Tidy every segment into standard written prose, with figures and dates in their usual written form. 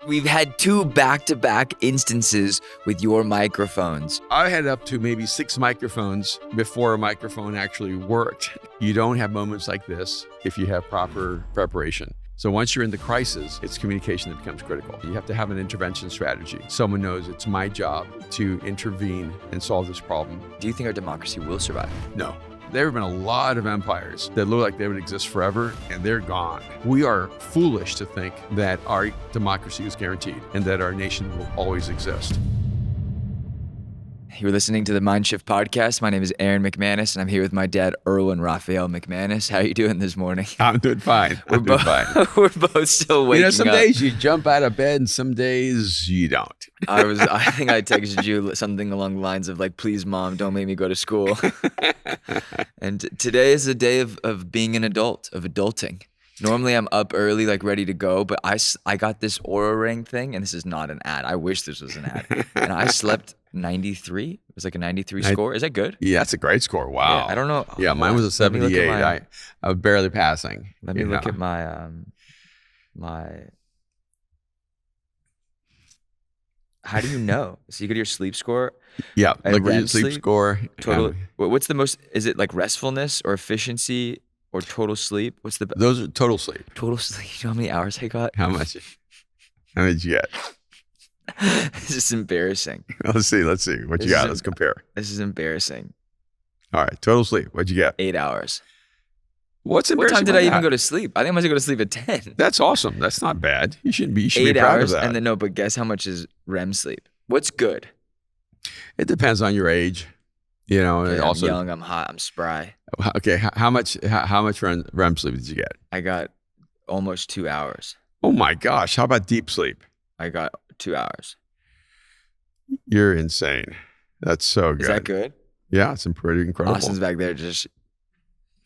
We've had 2 back-to-back instances with your microphones. I had up to maybe 6 microphones before a microphone actually worked. You don't have moments like this if you have proper preparation. So once you're in the crisis, it's communication that becomes critical. You have to have an intervention strategy. Someone knows it's my job to intervene and solve this problem. Do you think our democracy will survive? No. There have been a lot of empires that look like they would exist forever, and they're gone. We are foolish to think that our democracy is guaranteed and that our nation will always exist. You're listening to the Mind Shift podcast. My name is Erwin McManus, and I'm here with my dad, Erwin McManus. How are you doing this morning? I'm doing fine. We're both still waking up. Some days you jump out of bed, and some days you don't. I think I texted you something along the lines of like, please, Mom, don't make me go to school. And today is a day of being an adult, of adulting. Normally I'm up early, like ready to go, but I got this Oura Ring thing, and this is not an ad. I wish this was an ad. And I slept 93. It was like a 93 score. Is that good? Yeah, that's a great score. Wow. Yeah, I don't know. Yeah, mine was a 78. I was barely passing. Let me look at my how do you know? So you get your sleep score? Yeah, look at your sleep score. Total. What's the most? Is it like restfulness or efficiency or total sleep? What's the? Those are total sleep. Total sleep. You know how many hours I got? How much? How many did you get? This is embarrassing. Let's see what you got. Let's compare. This is embarrassing. All right, total sleep. What'd you get? 8 hours. What's embarrassing? What time did I even go to sleep? I think I must have go to sleep at 10. That's awesome. That's not bad. You should be 8 proud hours, of that. and then no, but guess how much is REM sleep? What's good? It depends on your age. You know, okay, also I'm young, I'm hot, I'm spry. Okay, how much REM sleep did you get? I got almost 2 hours. Oh my gosh! How about deep sleep? I got 2 hours. You're insane. That's so good. Is that good? Yeah, it's pretty incredible. Austin's back there just.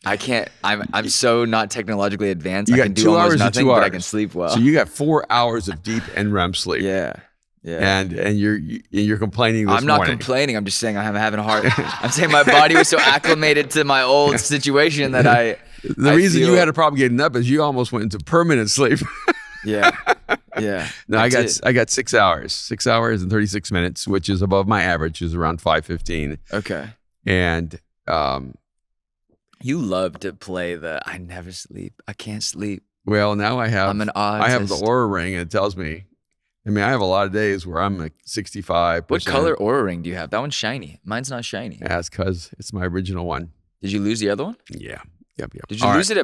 I can't. I'm so not technologically advanced. You I got can do 2 almost hours nothing, and 2 but I hours. can sleep well. So you got 4 hours of deep and REM sleep. Yeah. Yeah. And you're complaining this I'm not morning. complaining. I'm just saying I'm having a hard. I'm saying my body was so acclimated to my old situation that The reason you had a problem getting up is you almost went into permanent sleep. Yeah. No, I got 6 hours. 6 hours and 36 minutes, which is above my average, is around 5:15. Okay. And you love to play the I never sleep. I can't sleep. well, now I'm an autist. I have the Oura Ring, and it tells me. I mean, I have a lot of days where I'm like 65%. What color Oura Ring do you have? That one's shiny. Mine's not shiny. Yeah, it's because it's my original one. Did you lose the other one? Yeah. Yep. Did you lose it?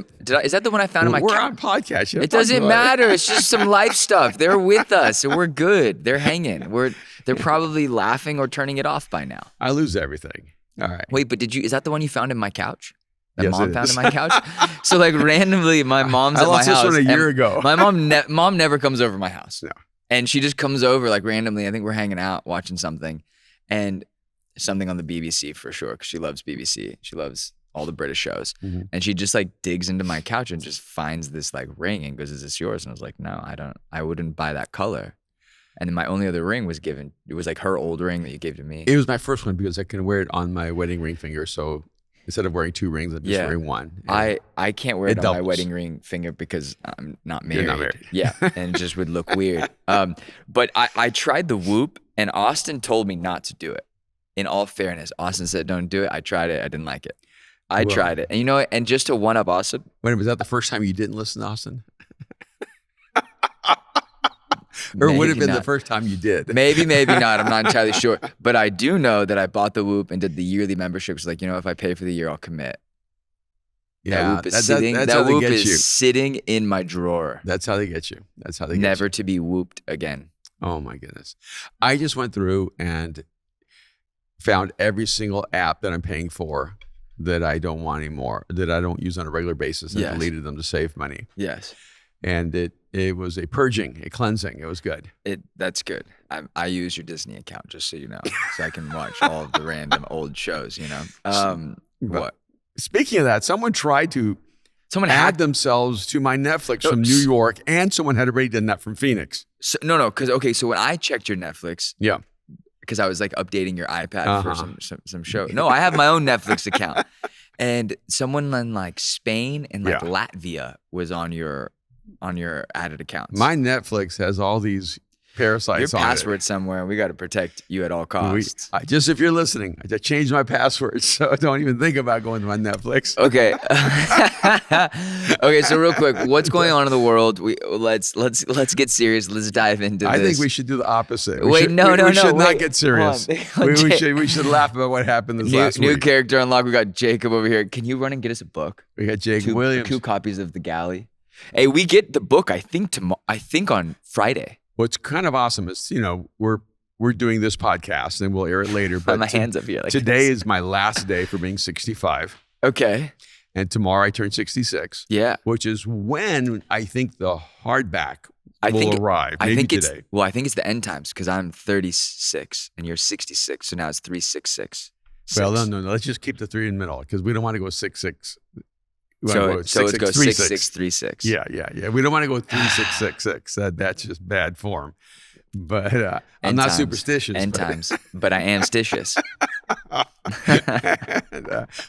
Is that the one I found in my We're couch? on podcast. It doesn't matter. It's just some life stuff. They're with us, so we're good. They're hanging. They're probably laughing or turning it off by now. I lose everything. All right. Wait, but is that the one you found in my couch? That Yes, Mom it found is. in my couch? So like randomly, my mom's at my house. I lost this one a year ago. My mom never comes over my house. No. And she just comes over like randomly. I think we're hanging out watching something, and something on the BBC for sure, because she loves BBC. She loves all the British shows. Mm-hmm. And she just like digs into my couch and just finds this like ring and goes, "Is this yours?" And I was like, "No, I wouldn't buy that color." And then my only other ring was given. It was like her old ring that you gave to me. It was my first one because I can wear it on my wedding ring finger. So instead of wearing 2 rings, I'm just wearing one. I can't wear it on my doubles. wedding ring finger because I'm not married. You're not married. Yeah, and it just would look weird. But I tried the Whoop, and Austin told me not to do it. In all fairness, Austin said, "Don't do it." I tried it. I didn't like it. I tried it. And you know what? And just to one up Austin. Wait, was that the first time you didn't listen to Austin? Or would it have been the first time you did? Maybe not. I'm not entirely sure. But I do know that I bought the Whoop and did the yearly memberships. Like, if I pay for the year, I'll commit. Yeah, that Whoop is sitting. that's that how they Whoop get is you. sitting in my drawer. That's how they get you. That's how they get Never you. to be whooped again. Oh my goodness. I just went through and found every single app that I'm paying for that I don't want anymore, that I don't use on a regular basis, and deleted them to save money. Yes. And it was a purging, a cleansing. It was good. That's good. I use your Disney account, just so you know, so I can watch all of the random old shows, What? Speaking of that, someone tried to add themselves to my Netflix from New York, and someone had already done that from Phoenix. So, so when I checked your Netflix, because I was like updating your iPad for some show. No, I have my own Netflix account, and someone in like Spain and like Latvia was on your on your added accounts. My Netflix has all these parasites Your on password somewhere. We got to protect you at all costs. Just if you're listening, I just changed my password, so don't even think about going to my Netflix. Okay. Okay. So real quick, what's going on in the world? Let's get serious. Let's dive into this. I think we should do the opposite. We should not get serious. We should laugh about what happened this last week. New character unlock. We got Jacob over here. Can you run and get us a book? We got Jacob Williams. 2 copies of The Galley. Hey, we get the book. I think on Friday. What's kind of awesome is, we're doing this podcast and we'll air it later. But my hands up here. Today is my last day for being 65. Okay. And tomorrow I turn 66. Yeah. Which is when I think the hardback will arrive. Maybe today. I think it's the end times because I'm 36 and you're 66. So now it's 366. Well, no. Let's just keep the 3 in the middle because we don't want to go 66. So let's go 6636. Yeah. We don't want to go 3666. That's just bad form. But I'm not superstitious. End times, but I am stitious.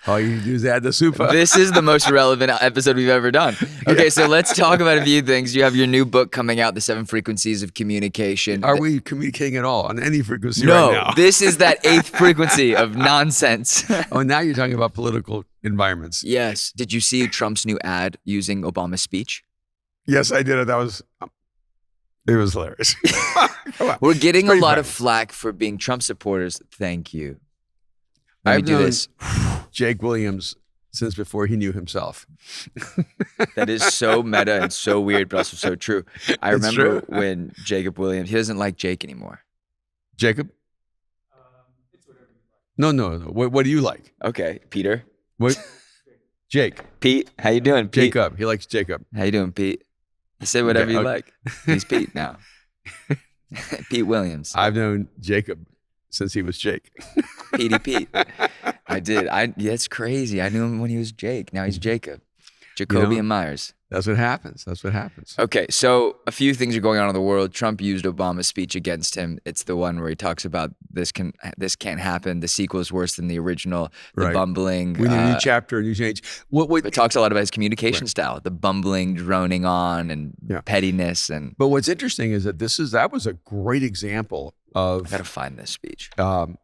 All you do is add the super. This is the most relevant episode we've ever done. Okay, so let's talk about a few things. You have your new book coming out, The 7 Frequencies of Communication. Are we communicating at all on any frequency right now? No, this is that 8th frequency of nonsense. Oh, now you're talking about political environments. Yes. Did you see Trump's new ad using Obama's speech? Yes, I did. It was hilarious. We're getting a lot of flack for being Trump supporters. Thank you. Let me do this. Jake Williams since before he knew himself. That is so meta and so weird, but also so true. I remember when Jacob Williams, he doesn't like Jake anymore. Jacob? It's whatever you like. No. What do you like? Okay, Peter. What? Jake. Pete, how you doing, Pete? Jacob. He likes Jacob. How you doing, Pete? You say whatever you like. He's Pete now. Pete Williams. I've known Jacob since he was Jake. Petey Pete. I did. It's crazy. I knew him when he was Jake. Now he's Jacob. Jacoby and Myers. That's what happens. Okay, so a few things are going on in the world. Trump used Obama's speech against him. It's the one where he talks about this can't happen. The sequel is worse than the original. The bumbling. We need a new chapter, a new change. It talks a lot about his communication style, the bumbling, droning on, and pettiness. But what's interesting is that was a great example of. I gotta find this speech. I'm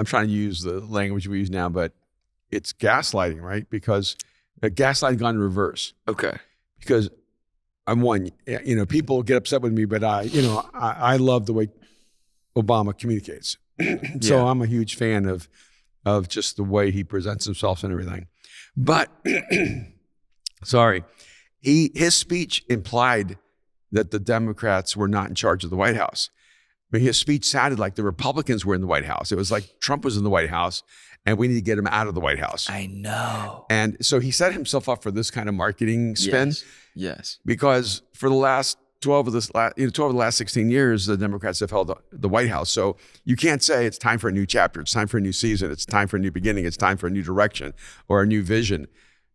trying to use the language we use now, but it's gaslighting, right? Because gaslighting gone in reverse. Okay. Because people get upset with me, but I love the way Obama communicates. So I'm a huge fan of just the way he presents himself and everything. But sorry, his speech implied that the Democrats were not in charge of the White House. I mean, his speech sounded like the Republicans were in the White House. It was like Trump was in the White House and we need to get him out of the White House. I know. And so he set himself up for this kind of marketing spin. Yes. Because for the last 12 of the last 16 years, the Democrats have held the White House. So you can't say it's time for a new chapter. It's time for a new season. It's time for a new beginning. It's time for a new direction or a new vision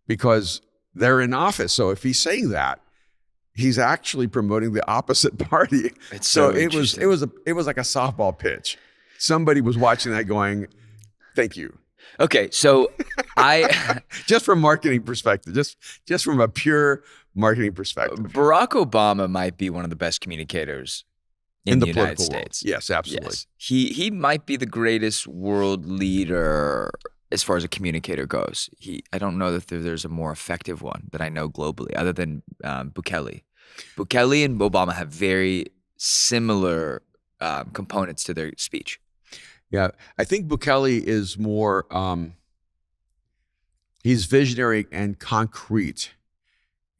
because they're in office. So if he's saying that, he's actually promoting the opposite party. It's so it was like a softball pitch. Somebody was watching that going, thank you. Okay, so just from marketing perspective, just from a pure marketing perspective. Barack Obama might be one of the best communicators in the United States. World. Yes, absolutely. Yes. He might be the greatest world leader as far as a communicator goes. I don't know that there's a more effective one that I know globally other than Bukele. Bukele and Obama have very similar components to their speech. Yeah, I think Bukele is more, he's visionary and concrete.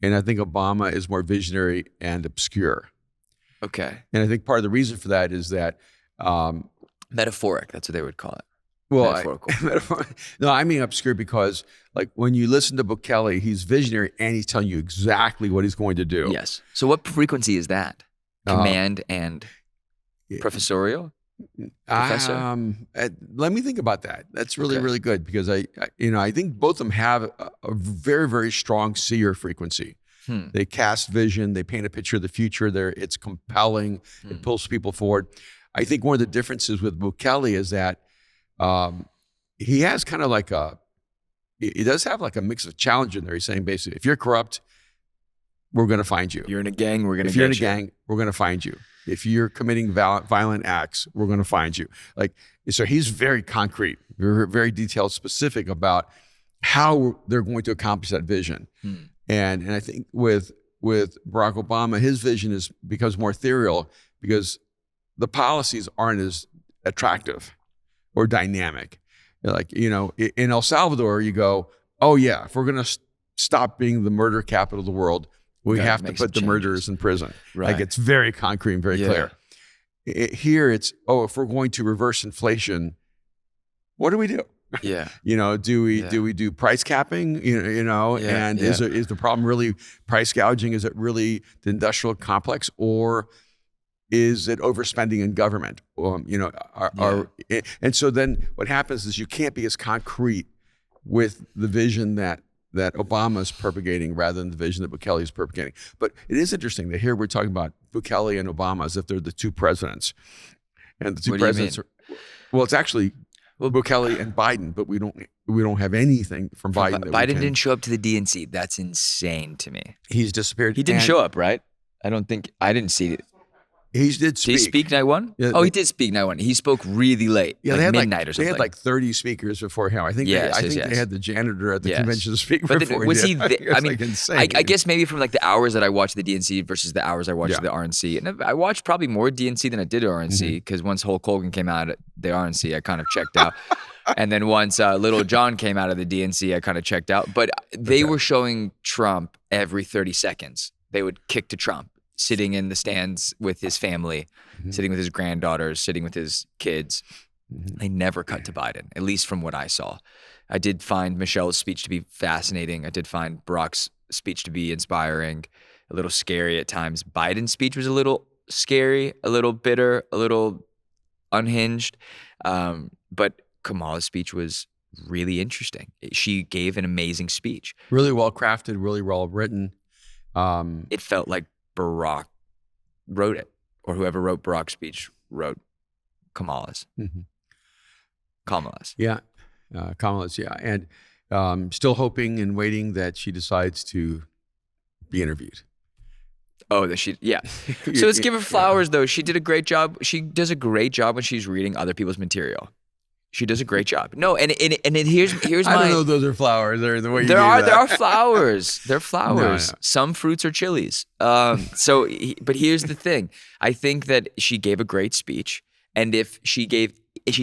And I think Obama is more visionary and obscure. Okay. And I think part of the reason for that is that... metaphoric, that's what they would call it. Well, metaphorical. No, I mean obscure because like when you listen to Bukele, he's visionary and he's telling you exactly what he's going to do. Yes. So what frequency is that? Command and professorial? Professor? Let me think about that. That's really, really good because I think both of them have a very, very strong seer frequency. They cast vision. They paint a picture of the future. It's compelling. It pulls people forward. I think one of the differences with Bukele is that he has kind of he does have like a mix of challenge in there. He's saying basically, if you're corrupt, we're going to find you. You're in a gang, we're going to If get you're in a you. gang, we're going to find you. If you're committing violent acts, we're going to find you. Like, so he's very concrete, very detailed, specific about how they're going to accomplish that vision. And I think with Barack Obama, his vision becomes more ethereal because the policies aren't as attractive or dynamic. Like, you know, in El Salvador, you go, oh yeah, if we're going to stop being the murder capital of the world, we have to put the murderers in prison. Right. Like, it's very concrete and very clear. Here it's, if we're going to reverse inflation, what do we do? Yeah. You know, do we do price capping? And is the problem really price gouging? Is it really the industrial complex, or is it overspending in government? And so then what happens is you can't be as concrete with the vision that Obama's propagating rather than the vision that Bukele is propagating. But it is interesting that here we're talking about Bukele and Obama as if they're the two presidents. And the two presidents are, well, it's actually Bukele and Biden, but we don't have anything from Biden. Biden didn't show up to the DNC. That's insane to me. He's disappeared. He didn't show up, right? I didn't see it. He did speak. Did he speak night one? Yeah, he did speak night one. He spoke really late, yeah, like they had midnight or something. They had like 30 speakers before him. I think they had the janitor at the convention to speak but before was he he? did. I mean, like insane. I guess maybe from like the hours that I watched the DNC versus the hours I watched the RNC, and I watched probably more DNC than I did RNC because once Hulk Hogan came out at the RNC, I kind of checked out. And then once Little John came out of the DNC, I kind of checked out. But they were showing Trump every 30 seconds. They would kick to Trump, sitting in the stands with his family, sitting with his granddaughters, sitting with his kids. They never cut to Biden, at least from what I saw. I did find Michelle's speech to be fascinating. I did find Barack's speech to be inspiring, a little scary at times. Biden's speech was a little scary, a little bitter, a little unhinged. But Kamala's speech was really interesting. She gave an amazing speech. Really well crafted, really well written. It felt like Barack wrote it, or whoever wrote Barack's speech wrote Kamala's. Kamala's. Yeah, Kamala's, yeah. And still hoping and waiting that she decides to be interviewed. Oh, that she, yeah. So let's give her flowers, though. She did a great job. She does a great job when she's reading other people's material. She does a great job. No, and here's my. I don't know if those are flowers. They're the way you there gave are that. flowers. They're flowers. No. Some fruits are chilies. But here's the thing. I think that she gave a great speech, and if she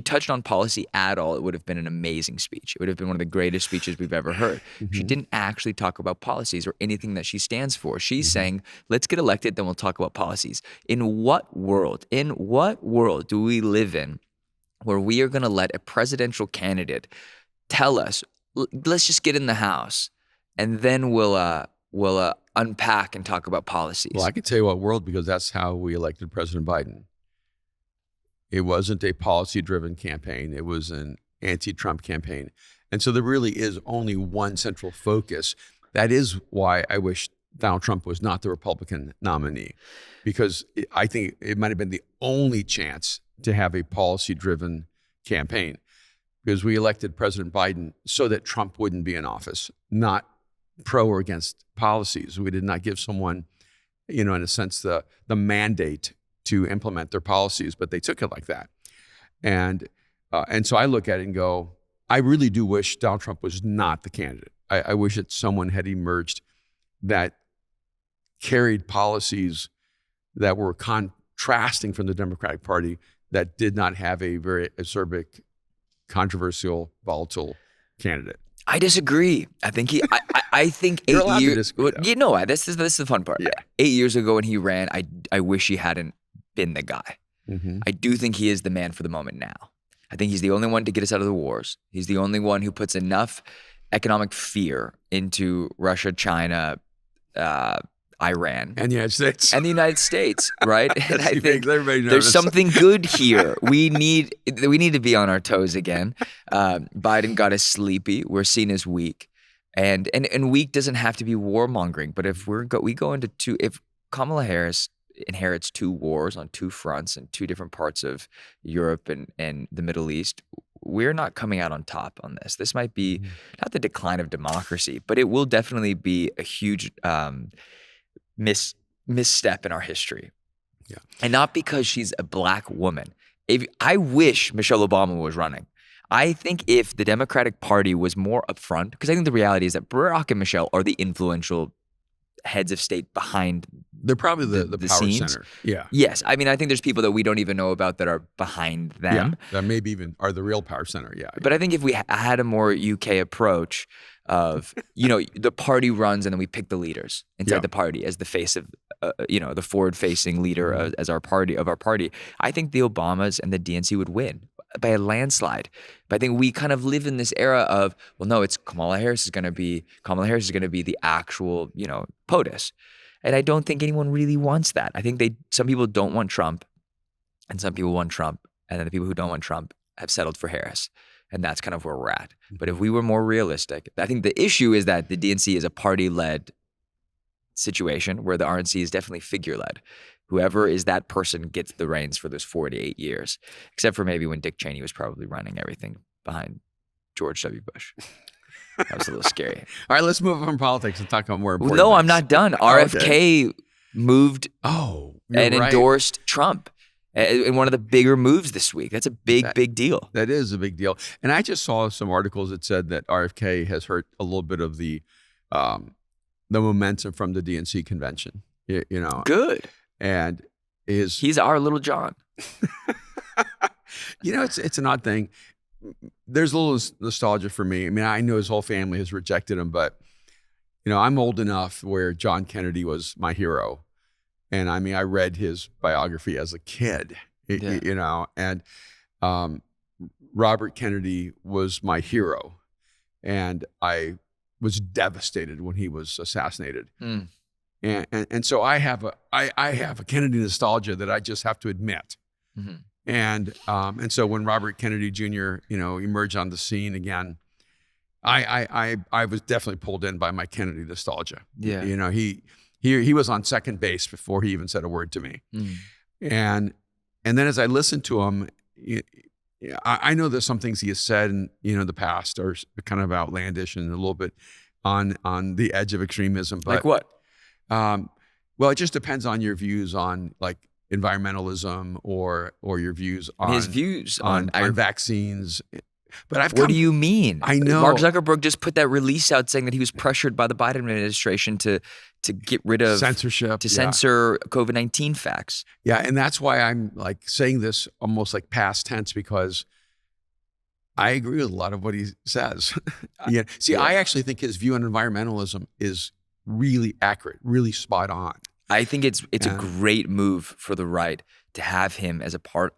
touched on policy at all, it would have been an amazing speech. It would have been one of the greatest speeches we've ever heard. She didn't actually talk about policies or anything that she stands for. She's saying, let's get elected, then we'll talk about policies. In what world do we live in where we are going to let a presidential candidate tell us, let's just get in the House, and then we'll unpack and talk about policies? Well, I can tell you what world, because that's how we elected President Biden. It wasn't a policy-driven campaign. It was an anti-Trump campaign. And so there really is only one central focus. That is why I wish Donald Trump was not the Republican nominee, because I think it might have been the only chance to have a policy-driven campaign, because we elected President Biden so that Trump wouldn't be in office, not pro or against policies. We did not give someone, in a sense, the mandate to implement their policies, but they took it like that. And so I look at it and go, I really do wish Donald Trump was not the candidate. I wish that someone had emerged that carried policies that were contrasting from the Democratic Party, that did not have a very acerbic, controversial, volatile candidate. I disagree. I think I think 8 years. You're allowed to disagree, though. This is the fun part. Yeah. 8 years ago when he ran, I wish he hadn't been the guy. I do think he is the man for the moment now. I think he's the only one to get us out of the wars. He's the only one who puts enough economic fear into Russia, China, Iran, And the United States. and the United States, right? And I think everybody there's nervous. something good here. We need to be on our toes again. Biden got us sleepy. We're seen as weak, and weak doesn't have to be warmongering. But if we go into if Kamala Harris inherits 2 wars on 2 fronts in 2 different parts of Europe and the Middle East, we're not coming out on top on this. This might be not the decline of democracy, but it will definitely be a huge misstep in our history. Yeah. And not because she's a black woman. I wish Michelle Obama was running. I think if the Democratic Party was more upfront, because I think the reality is that Barack and Michelle are the influential heads of state behind. They're probably the power scenes. center. Yeah. Yes. I mean, I think there's people that we don't even know about that are behind them. Yeah. That maybe even are the real power center. Yeah. But I think if we had a more UK approach of, the party runs and then we pick the leaders inside the party as the face of, the forward-facing leader as our party. I think the Obamas and the DNC would win by a landslide. But I think we kind of live in this era of, well, no, it's Kamala Harris is going to be the actual, POTUS. And I don't think anyone really wants that. I think some people don't want Trump and some people want Trump. And then the people who don't want Trump have settled for Harris. And that's kind of where we're at. But if we were more realistic, I think the issue is that the DNC is a party-led situation where the RNC is definitely figure-led. Whoever is that person gets the reins for those 4 to 8 years, except for maybe when Dick Cheney was probably running everything behind George W. Bush. That was a little scary. All right, let's move on from politics and talk about more important No, things. I'm not done. RFK moved and endorsed Trump in one of the bigger moves this week. That's a big deal. That is a big deal. And I just saw some articles that said that RFK has hurt a little bit of the momentum from the DNC convention. Good. And he's our little John. It's an odd thing. There's a little nostalgia for me. I mean, I know his whole family has rejected him, but I'm old enough where John Kennedy was my hero. And I mean, I read his biography as a kid, and Robert Kennedy was my hero. And I was devastated when he was assassinated. And so I have a Kennedy nostalgia that I just have to admit. Mm-hmm. And so when Robert Kennedy Jr. emerged on the scene again, I was definitely pulled in by my Kennedy nostalgia. Yeah. He was on second base before he even said a word to me. And then as I listened to him, I know there's some things he has said in the past are kind of outlandish and a little bit on the edge of extremism. But, like what? Well, it just depends on your views on like environmentalism or your views on his views on vaccines. But what do you mean? I know Mark Zuckerberg just put that release out saying that he was pressured by the Biden administration to get rid of censorship, censor COVID-19 facts. Yeah, and that's why I'm like saying this almost like past tense, because I agree with a lot of what he says. I actually think his view on environmentalism is really accurate, really spot on. I think it's a great move for the right to have him as a part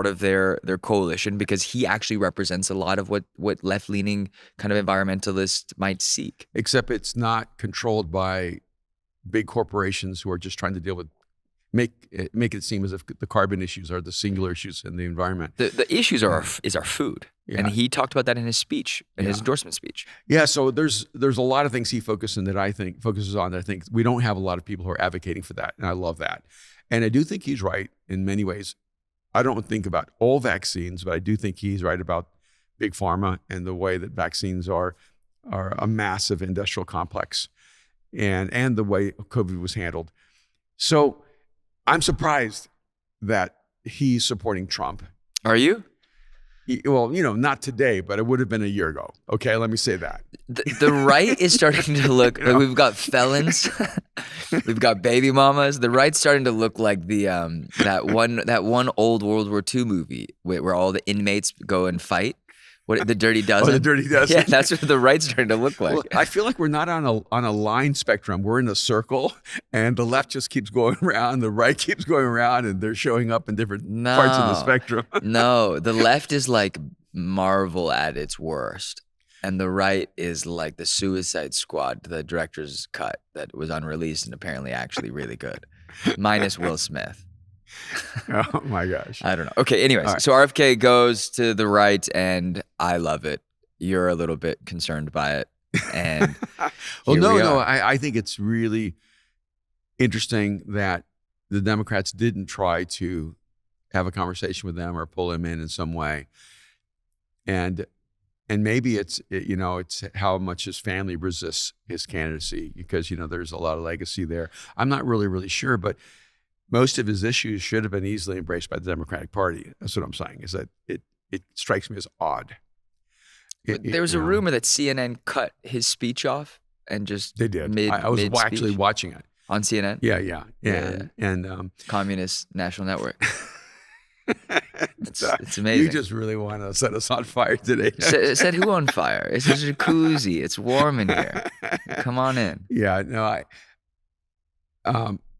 of their coalition, because he actually represents a lot of what left-leaning kind of environmentalists might seek. Except it's not controlled by big corporations who are just trying to deal with make it seem as if the carbon issues are the singular issues in the environment. The issues is our food. Yeah. And he talked about that in his speech, his endorsement speech. Yeah, so there's a lot of things he focuses on that I think we don't have a lot of people who are advocating for that, and I love that. And I do think he's right in many ways. I don't think about all vaccines, but I do think he's right about big pharma and the way that vaccines are a massive industrial complex, and the way COVID was handled. So I'm surprised that he's supporting Trump. Are you? Well, not today, but it would have been a year ago. Okay, let me say that. The right is starting to look like we've got felons, we've got baby mamas. The right's starting to look like the that one old World War II movie where all the inmates go and fight. What, the Dirty Dozen? Oh, the Dirty Dozen. Yeah, that's what the right's starting to look like. Well, I feel like we're not on a line spectrum. We're in a circle, and the left just keeps going around, the right keeps going around, and they're showing up in different parts of the spectrum. No, the left is like Marvel at its worst, and the right is like the Suicide Squad, the director's cut that was unreleased and apparently actually really good, minus Will Smith. Oh my gosh. I don't know. Okay, anyways, right. So RFK goes to the right and I love it. You're a little bit concerned by it. And well, no, I think it's really interesting that the Democrats didn't try to have a conversation with them or pull him in some way. And And maybe it's how much his family resists his candidacy because, there's a lot of legacy there. I'm not really sure, but most of his issues should have been easily embraced by the Democratic Party. That's what I'm saying, is that it strikes me as odd. There was a rumor that CNN cut his speech off and just they did. I was actually watching it. On CNN? Yeah. And Communist National Network. It's amazing. You just really want to set us on fire today. Set who on fire? It's a jacuzzi. It's warm in here. Come on in. Yeah, no,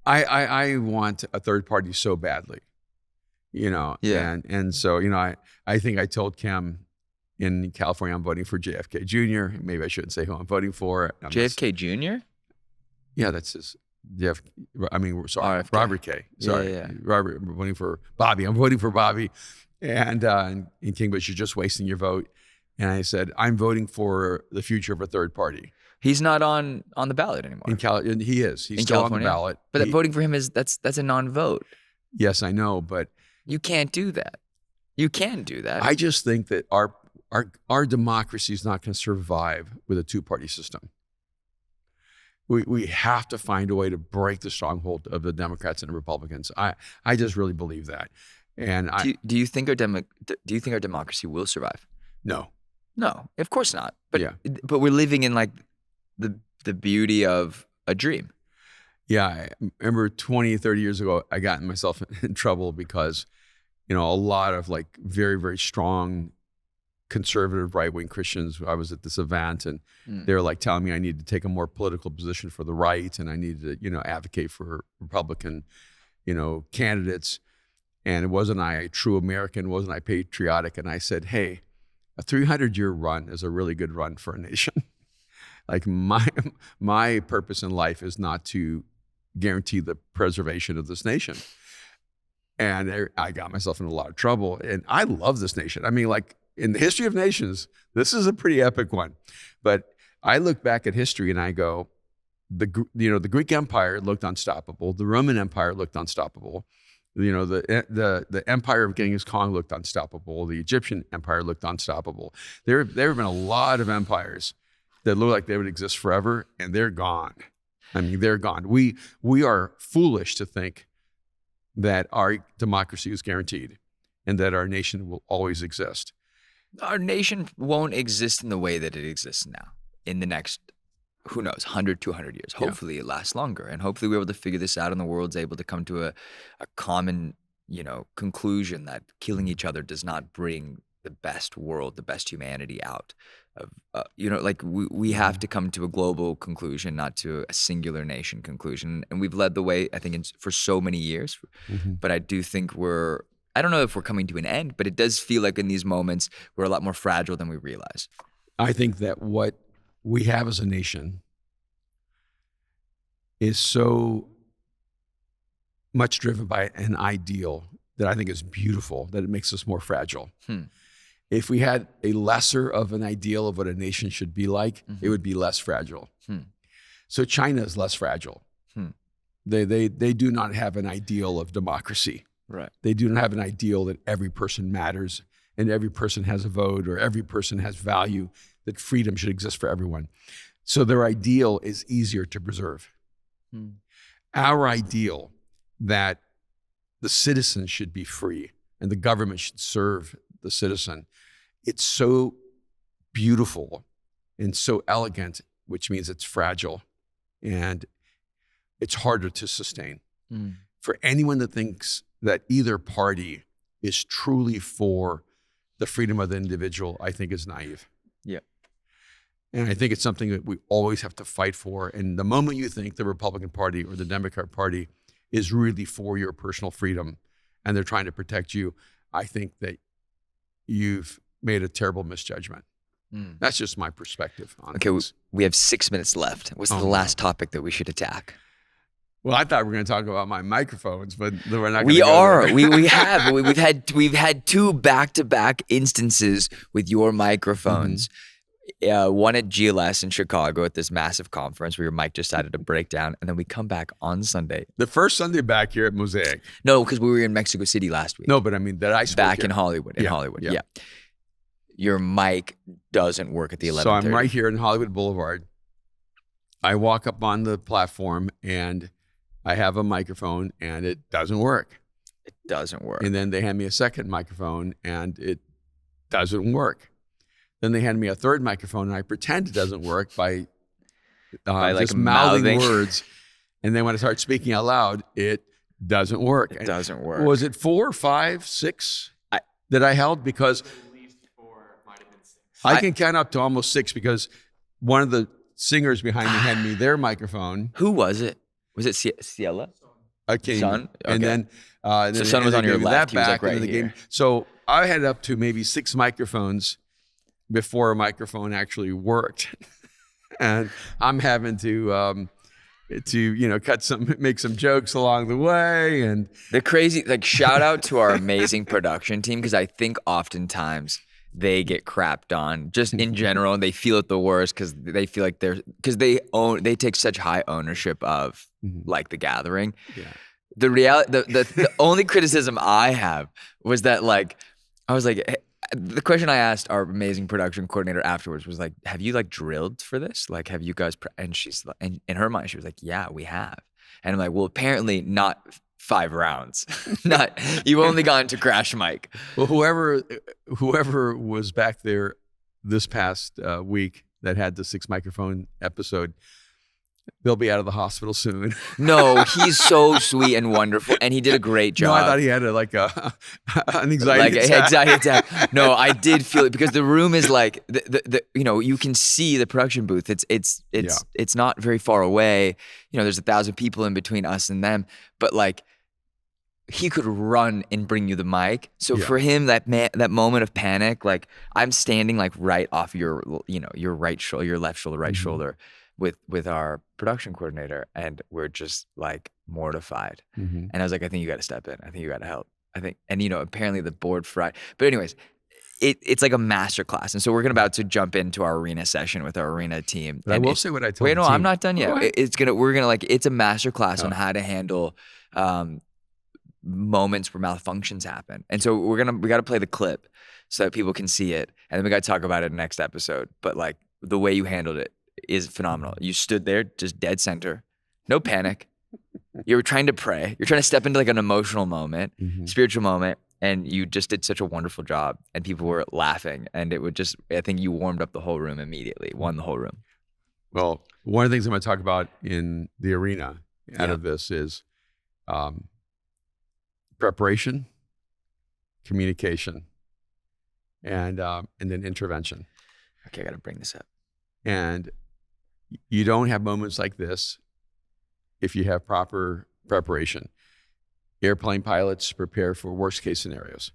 I want a third party so badly, Yeah. And so, I think I told Kim in California I'm voting for JFK Jr. Maybe I shouldn't say who I'm voting for. JFK Jr.? Yeah, that's his. RFK. Robert K. Sorry, Yeah. Robert. I'm voting for Bobby. I'm voting for Bobby, and King, but you're just wasting your vote. And I said, I'm voting for the future of a third party. He's not on the ballot anymore. He is. He's in still California? on the ballot. But voting for him that's a non-vote. Yes, I know, but you can't do that. You can do that. I just think that our democracy is not going to survive with a two-party system. We have to find a way to break the stronghold of the Democrats and the Republicans. I just really believe that. And do you think our democracy will survive? No, of course not. But we're living in like the beauty of a dream. Yeah, I remember 20, 30 years ago, I got myself in trouble because, a lot of like very, very strong conservative right-wing Christians. I was at this event and they were like telling me I need to take a more political position for the right and I needed to, advocate for Republican, candidates. And wasn't I a true American? Wasn't I patriotic? And I said, hey, a 300-year run is a really good run for a nation. Like my purpose in life is not to guarantee the preservation of this nation. And I got myself in a lot of trouble. And I love this nation. I mean, like, in the history of nations, this is a pretty epic one. But I look back at history and I go, the Greek Empire looked unstoppable. The Roman Empire looked unstoppable. The empire of Genghis Khan looked unstoppable. The Egyptian Empire looked unstoppable. There have been a lot of empires that look like they would exist forever, and they're gone. I mean, they're gone. We are foolish to think that our democracy is guaranteed and that our nation will always exist. Our nation won't exist in the way that it exists now in the next, who knows, 100, 200 years. Hopefully it lasts longer. And hopefully we're able to figure this out and the world's able to come to a common, conclusion that killing each other does not bring the best world, the best humanity out of, we have to come to a global conclusion, not to a singular nation conclusion. And we've led the way, I think, for so many years. Mm-hmm. But I do think I don't know if we're coming to an end, but it does feel like in these moments, we're a lot more fragile than we realize. I think that what we have as a nation is so much driven by an ideal that I think is beautiful, that it makes us more fragile. If we had a lesser of an ideal of what a nation should be like, it would be less fragile. So China is less fragile. They do not have an ideal of democracy. Right. They do not have an ideal that every person matters and every person has a vote or every person has value, that freedom should exist for everyone. So their ideal is easier to preserve. Our ideal that the citizen should be free and the government should serve the citizen, it's so beautiful and so elegant, which means it's fragile and it's harder to sustain. For anyone that thinks that either party is truly for the freedom of the individual, I think is naive. Yeah. And I think it's something that we always have to fight for. And the moment you think the Republican Party or the Democrat Party is really for your personal freedom and they're trying to protect you, I think that you've made a terrible misjudgment. That's just my perspective on Okay, things. we have 6 minutes left. What's the last topic that we should attack? Well, I thought we were going to talk about my microphones, but we're not going to. We are. We have. We've had two back-to-back instances with your microphones. One at GLS in Chicago at this massive conference where your mic just decided to break down, and then we come back on Sunday. The first Sunday back here at Mosaic. No, because we were in Mexico City last week. No, but I mean that I spoke back here. in Hollywood. Yeah. your mic doesn't work at the 11:30. So I'm right here in Hollywood Boulevard. I walk up on the platform and I have a microphone and it doesn't work. It doesn't work. And then they hand me a second microphone and it doesn't work. Then they hand me a third microphone and I pretend it doesn't work by like just mouthing mouthing words. And then when I start speaking out loud, it doesn't work. It doesn't work. Was it 4, 5, 6 that I held? Because At least 4, might have been 6. I can count up to almost 6 because one of the singers behind me handed me their microphone. Who was it? Was it Ciela? Okay. Son? And Okay. then, So Son was on your left. He was like right and then they here. so I had up to maybe 6 microphones before a microphone actually worked. And I'm having to make some jokes along the way. And The crazy, like, shout out to our amazing production team, because I think oftentimes they get crapped on just in general, and they feel it the worst because they feel like they take such high ownership of like the gathering. yeah. The reality, the only criticism I have was that, like, I was like, the question I asked our amazing production coordinator afterwards was like, have you like drilled for this? Like, have you guys, and she's, and in her mind, she was like, yeah, we have. And I'm like, well, apparently not 5 rounds. Not, you've only gone to crash mic. Well, whoever was back there this past week that had the 6 microphone episode, they'll be out of the hospital soon. No, he's so sweet and wonderful, and he did a great job. No, I thought he had an anxiety attack. Anxiety attack. No, I did feel it because the room is like the you can see the production booth. It's not very far away. There's 1,000 people in between us and them, but like he could run and bring you the mic. So for him, that moment of panic, like I'm standing like right off your right shoulder, your left shoulder, right shoulder, with our production coordinator, and we're just like mortified. And I was like, I think you got to step in. I think you got to help. I think, and apparently the board fried. But anyways, it's like a master class, and so we're about to jump into our arena session with our arena team. But and I will say what I told wait, the no, team. I'm not done yet. What? We're gonna it's a master class on how to handle moments where malfunctions happen. And so we got to play the clip so that people can see it, and then we got to talk about it in the next episode. But like the way you handled it is phenomenal. You stood there just dead center, no panic. You were trying to pray. You're trying to step into like an emotional moment, spiritual moment, and you just did such a wonderful job. And people were laughing, and I think you warmed up the whole room immediately, won the whole room. Well, one of the things I'm going to talk about in the arena out of this is preparation, communication, and then intervention. Okay, I got to bring this up. And you don't have moments like this if you have proper preparation. Airplane pilots prepare for worst case scenarios.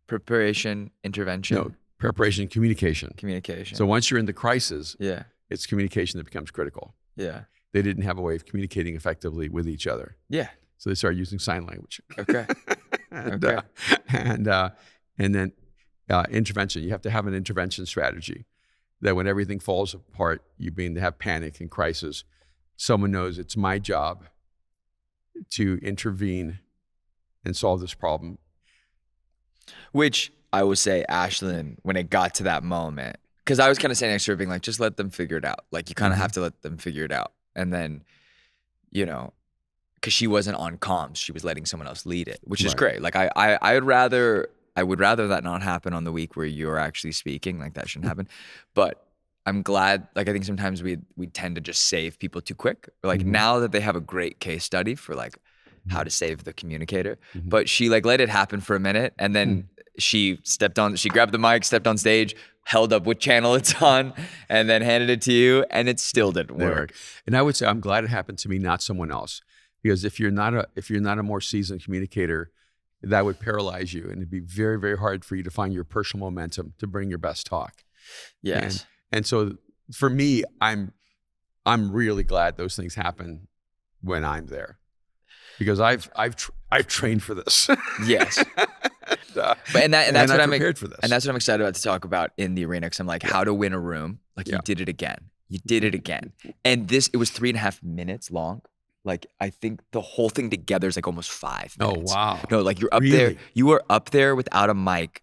Preparation, intervention. No, preparation, communication. Communication. So once you're in the crisis, yeah. it's communication that becomes critical. Yeah. They didn't have a way of communicating effectively with each other. Yeah. So they started using sign language. Okay. and then intervention. You have to have an intervention strategy that when everything falls apart, you begin to have panic and crisis. Someone knows it's my job to intervene and solve this problem. Which I would say, Ashlyn, when it got to that moment, because I was kind of standing next to her being like, just let them figure it out. Like you kind of have to let them figure it out. And then, because she wasn't on comms, she was letting someone else lead it, which is great. Like I would rather that not happen on the week where you're actually speaking. Like that shouldn't happen. But I'm glad, like I think sometimes we tend to just save people too quick. Or like now that they have a great case study for like how to save the communicator. But she like let it happen for a minute, and then she grabbed the mic, stepped on stage, held up what channel it's on, and then handed it to you, and it still didn't work. And I would say I'm glad it happened to me, not someone else. Because if you're not a more seasoned communicator, that would paralyze you, and it'd be very, very hard for you to find your personal momentum to bring your best talk. Yes. And so for me, I'm really glad those things happen when I'm there, because I've trained for this. Yes. And that's what I'm prepared for this. And that's what I'm excited about to talk about in the arena, because I'm like, how to win a room. Like you did it again. You did it again. And it was 3.5 minutes long. Like I think the whole thing together is like almost 5 minutes. Oh wow. No, like you're up Really? there. You were up there without a mic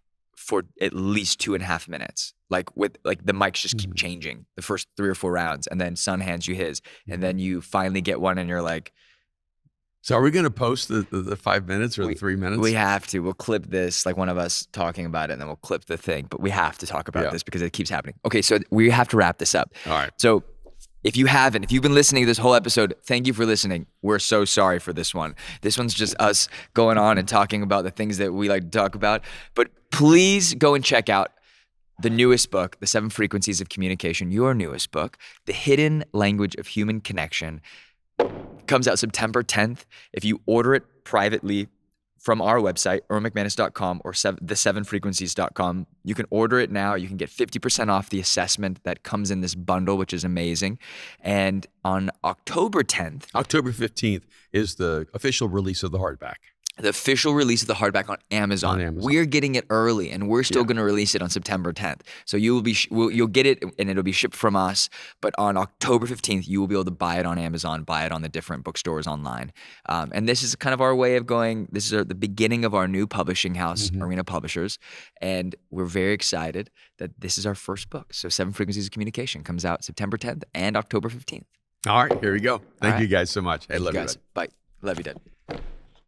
for at least 2.5 minutes. Like the mics just keep changing the first 3 or 4 rounds, and then Son hands you his, and then you finally get one, and you're like, So are we going to post the 5 minutes or the 3 minutes? we have to. We'll clip this, like one of us talking about it, and then we'll clip the thing. But we have to talk about this because it keeps happening. Okay, so we have to wrap this up. All right. So if you've been listening to this whole episode, thank you for listening. We're so sorry for this one. This one's just us going on and talking about the things that we like to talk about. But please go and check out the newest book, The 7 Frequencies of Communication, your newest book, The Hidden Language of Human Connection. Comes out September 10th. If you order it privately from our website, erwinmcmanus.com or the7frequencies.com, you can order it now. You can get 50% off the assessment that comes in this bundle, which is amazing. And on October 10th, October 15th is the official release of the hardback. the official release of the hardback on Amazon. We're getting it early, and we're still going to release it on September 10th. So you'll get it, and it'll be shipped from us. But on October 15th, you will be able to buy it on Amazon, buy it on the different bookstores online. And this is kind of our way of going. This is the beginning of our new publishing house, Arena Publishers, and we're very excited that this is our first book. So 7 Frequencies of Communication comes out September 10th and October 15th. All right, here we go. Thank you guys so much. I love you guys. Bye. Love you, Dad.